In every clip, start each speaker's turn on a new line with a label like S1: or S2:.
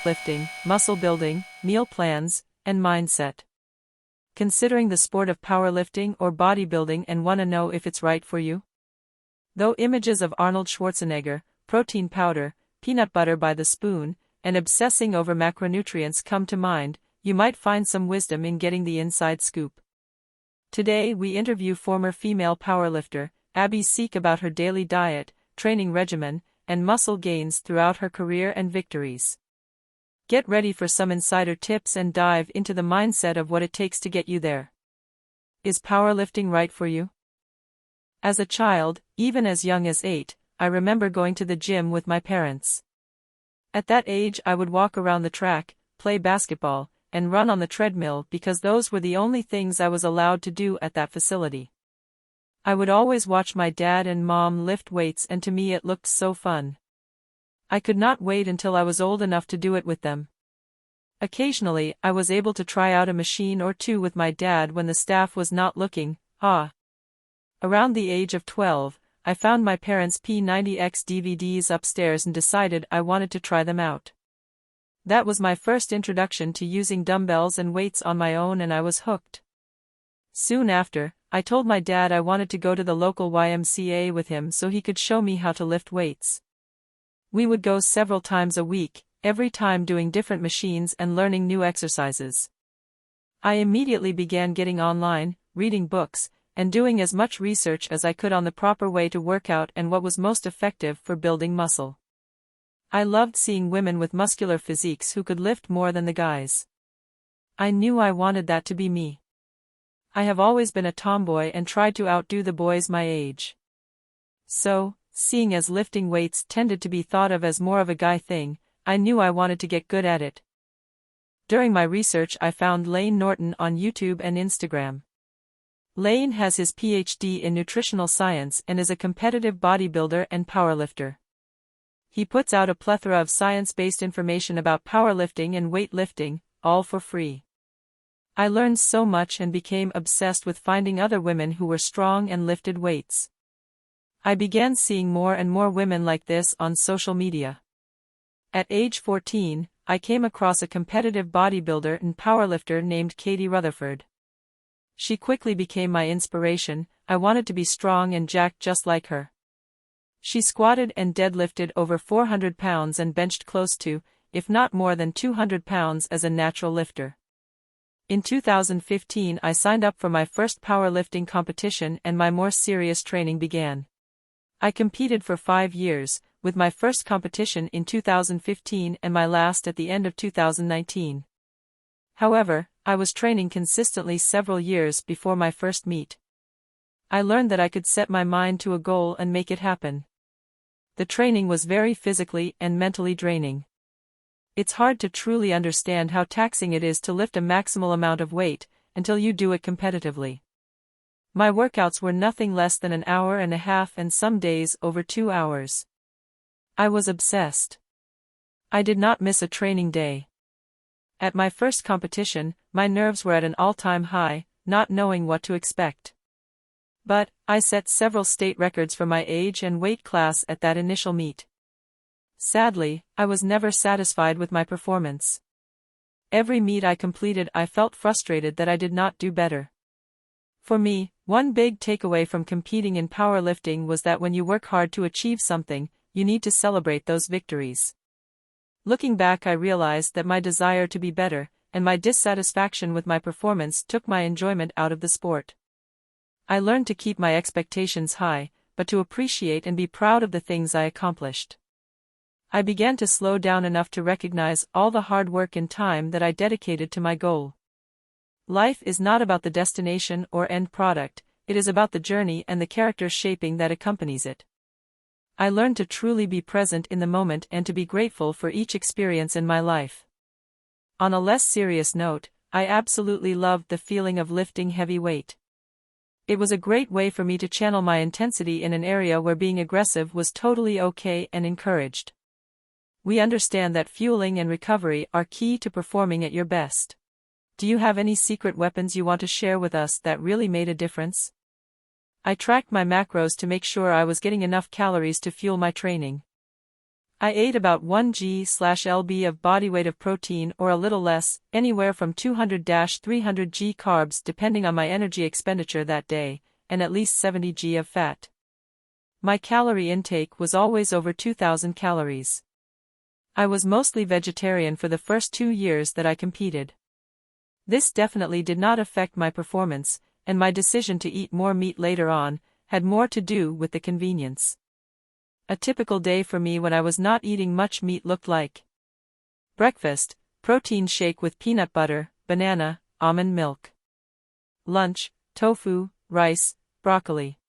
S1: weightlifting, muscle building, meal plans, and mindset. Considering the sport of powerlifting or bodybuilding and want to know if it's right for you? Though images of Arnold Schwarzenegger, protein powder, peanut butter by the spoon, and obsessing over macronutrients come to mind, you might find some wisdom in getting the inside scoop. Today we interview former female powerlifter, Abbie Seek, about her daily diet, training regimen, and muscle gains throughout her career and victories. Get ready for some insider tips and dive into the mindset of what it takes to get you there. Is powerlifting right for you? As a child, even as young as 8, I remember going to the gym with my parents. At that age I would walk around the track, play basketball, and run on the treadmill because those were the only things I was allowed to do at that facility. I would always watch my dad and mom lift weights, and to me it looked so fun. I could not wait until I was old enough to do it with them. Occasionally, I was able to try out a machine or two with my dad when the staff was not looking. Around the age of 12, I found my parents' P90X DVDs upstairs and decided I wanted to try them out. That was my first introduction to using dumbbells and weights on my own, and I was hooked. Soon after, I told my dad I wanted to go to the local YMCA with him so he could show me how to lift weights. We would go several times a week, every time doing different machines and learning new exercises. I immediately began getting online, reading books, and doing as much research as I could on the proper way to work out and what was most effective for building muscle. I loved seeing women with muscular physiques who could lift more than the guys. I knew I wanted that to be me. I have always been a tomboy and tried to outdo the boys my age. So, seeing as lifting weights tended to be thought of as more of a guy thing, I knew I wanted to get good at it. During my research I found Layne Norton on YouTube and Instagram. Layne has his PhD in nutritional science and is a competitive bodybuilder and powerlifter. He puts out a plethora of science-based information about powerlifting and weightlifting, all for free. I learned so much and became obsessed with finding other women who were strong and lifted weights. I began seeing more and more women like this on social media. At age 14, I came across a competitive bodybuilder and powerlifter named Katie Rutherford. She quickly became my inspiration. I wanted to be strong and jacked just like her. She squatted and deadlifted over 400 pounds and benched close to, if not more than 200 pounds as a natural lifter. In 2015 I signed up for my first powerlifting competition and my more serious training began. I competed for 5 years, with my first competition in 2015 and my last at the end of 2019. However, I was training consistently several years before my first meet. I learned that I could set my mind to a goal and make it happen. The training was very physically and mentally draining. It's hard to truly understand how taxing it is to lift a maximal amount of weight, until you do it competitively. My workouts were nothing less than an hour and a half and some days over 2 hours. I was obsessed. I did not miss a training day. At my first competition, my nerves were at an all-time high, not knowing what to expect. But, I set several state records for my age and weight class at that initial meet. Sadly, I was never satisfied with my performance. Every meet I completed I felt frustrated that I did not do better. For me, one big takeaway from competing in powerlifting was that when you work hard to achieve something, you need to celebrate those victories. Looking back, I realized that my desire to be better, and my dissatisfaction with my performance took my enjoyment out of the sport. I learned to keep my expectations high, but to appreciate and be proud of the things I accomplished. I began to slow down enough to recognize all the hard work and time that I dedicated to my goal. Life is not about the destination or end product, it is about the journey and the character shaping that accompanies it. I learned to truly be present in the moment and to be grateful for each experience in my life. On a less serious note, I absolutely loved the feeling of lifting heavy weight. It was a great way for me to channel my intensity in an area where being aggressive was totally okay and encouraged. We understand that fueling and recovery are key to performing at your best. Do you have any secret weapons you want to share with us that really made a difference? I tracked my macros to make sure I was getting enough calories to fuel my training. I ate about 1 g/lb of body weight of protein or a little less, anywhere from 200-300 g carbs depending on my energy expenditure that day, and at least 70 g of fat. My calorie intake was always over 2,000 calories. I was mostly vegetarian for the first 2 years that I competed. This definitely did not affect my performance, and my decision to eat more meat later on had more to do with the convenience. A typical day for me when I was not eating much meat looked like: breakfast, protein shake with peanut butter, banana, almond milk. Lunch, tofu, rice, broccoli.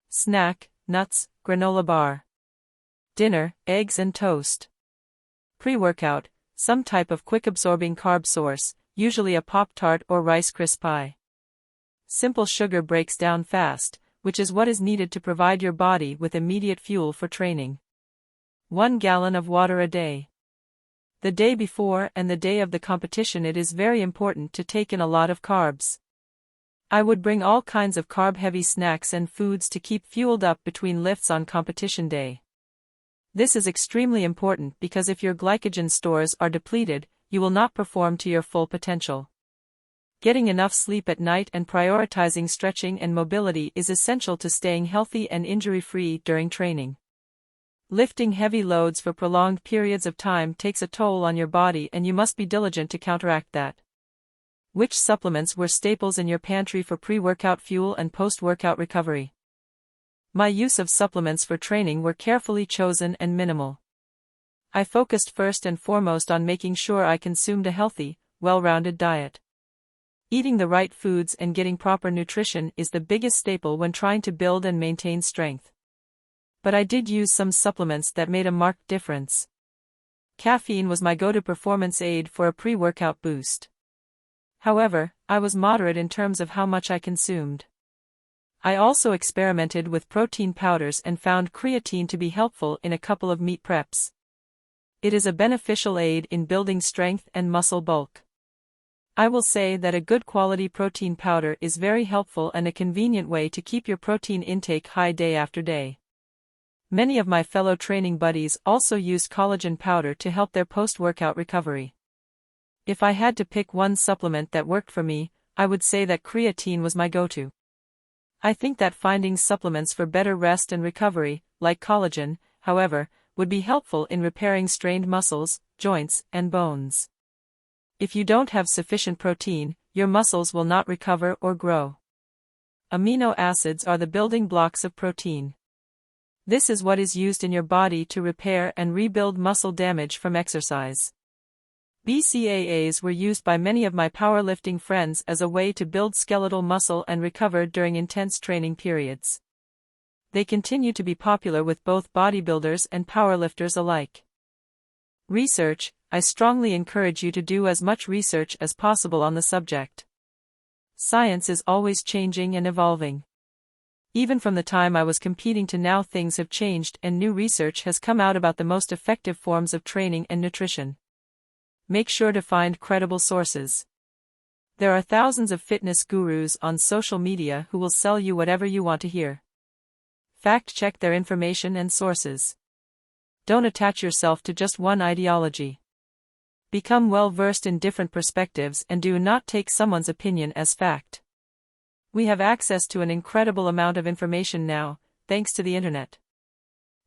S1: Snack, nuts, granola bar. Dinner, eggs and toast. Pre-workout, some type of quick-absorbing carb source, usually a Pop-Tart or Rice Crisp pie. Simple sugar breaks down fast, which is what is needed to provide your body with immediate fuel for training. 1 gallon of water a day. The day before and the day of the competition it is very important to take in a lot of carbs. I would bring all kinds of carb-heavy snacks and foods to keep fueled up between lifts on competition day. This is extremely important because if your glycogen stores are depleted, you will not perform to your full potential. Getting enough sleep at night and prioritizing stretching and mobility is essential to staying healthy and injury-free during training. Lifting heavy loads for prolonged periods of time takes a toll on your body and you must be diligent to counteract that. Which supplements were staples in your pantry for pre-workout fuel and post-workout recovery? My use of supplements for training were carefully chosen and minimal. I focused first and foremost on making sure I consumed a healthy, well-rounded diet. Eating the right foods and getting proper nutrition is the biggest staple when trying to build and maintain strength. But I did use some supplements that made a marked difference. Caffeine was my go-to performance aid for a pre-workout boost. However, I was moderate in terms of how much I consumed. I also experimented with protein powders and found creatine to be helpful in a couple of meet preps. It is a beneficial aid in building strength and muscle bulk. I will say that a good quality protein powder is very helpful and a convenient way to keep your protein intake high day after day. Many of my fellow training buddies also used collagen powder to help their post-workout recovery. If I had to pick one supplement that worked for me, I would say that creatine was my go-to. I think that finding supplements for better rest and recovery, like collagen, however, would be helpful in repairing strained muscles, joints, and bones. If you don't have sufficient protein, your muscles will not recover or grow. Amino acids are the building blocks of protein. This is what is used in your body to repair and rebuild muscle damage from exercise. BCAAs were used by many of my powerlifting friends as a way to build skeletal muscle and recover during intense training periods. They continue to be popular with both bodybuilders and powerlifters alike. Research. I strongly encourage you to do as much research as possible on the subject. Science is always changing and evolving. Even from the time I was competing to now, things have changed and new research has come out about the most effective forms of training and nutrition. Make sure to find credible sources. There are thousands of fitness gurus on social media who will sell you whatever you want to hear. Fact-check their information and sources. Don't attach yourself to just one ideology. Become well-versed in different perspectives and do not take someone's opinion as fact. We have access to an incredible amount of information now, thanks to the internet.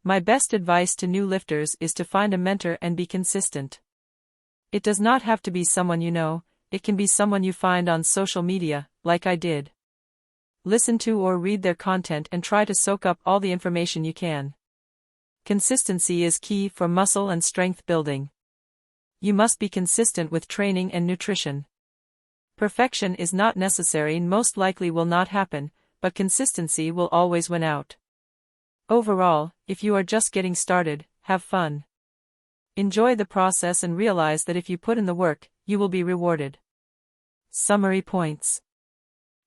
S1: My best advice to new lifters is to find a mentor and be consistent. It does not have to be someone you know, it can be someone you find on social media, like I did. Listen to or read their content and try to soak up all the information you can. Consistency is key for muscle and strength building. You must be consistent with training and nutrition. Perfection is not necessary and most likely will not happen, but consistency will always win out. Overall, if you are just getting started, have fun. Enjoy the process and realize that if you put in the work, you will be rewarded. Summary points.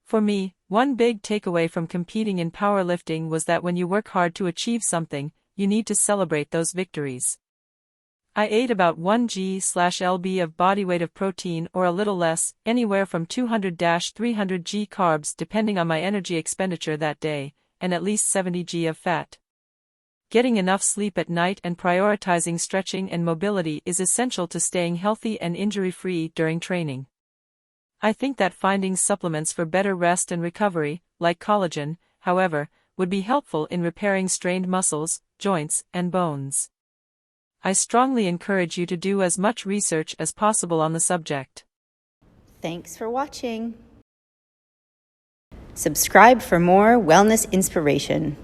S1: For me, one big takeaway from competing in powerlifting was that when you work hard to achieve something, you need to celebrate those victories. I ate about 1 g/lb of body weight of protein or a little less, anywhere from 200-300 g carbs depending on my energy expenditure that day, and at least 70 g of fat. Getting enough sleep at night and prioritizing stretching and mobility is essential to staying healthy and injury-free during training. I think that finding supplements for better rest and recovery, like collagen, however, would be helpful in repairing strained muscles, joints, and bones. I strongly encourage you to do as much research as possible on the subject.
S2: Thanks for watching. Subscribe for more wellness inspiration.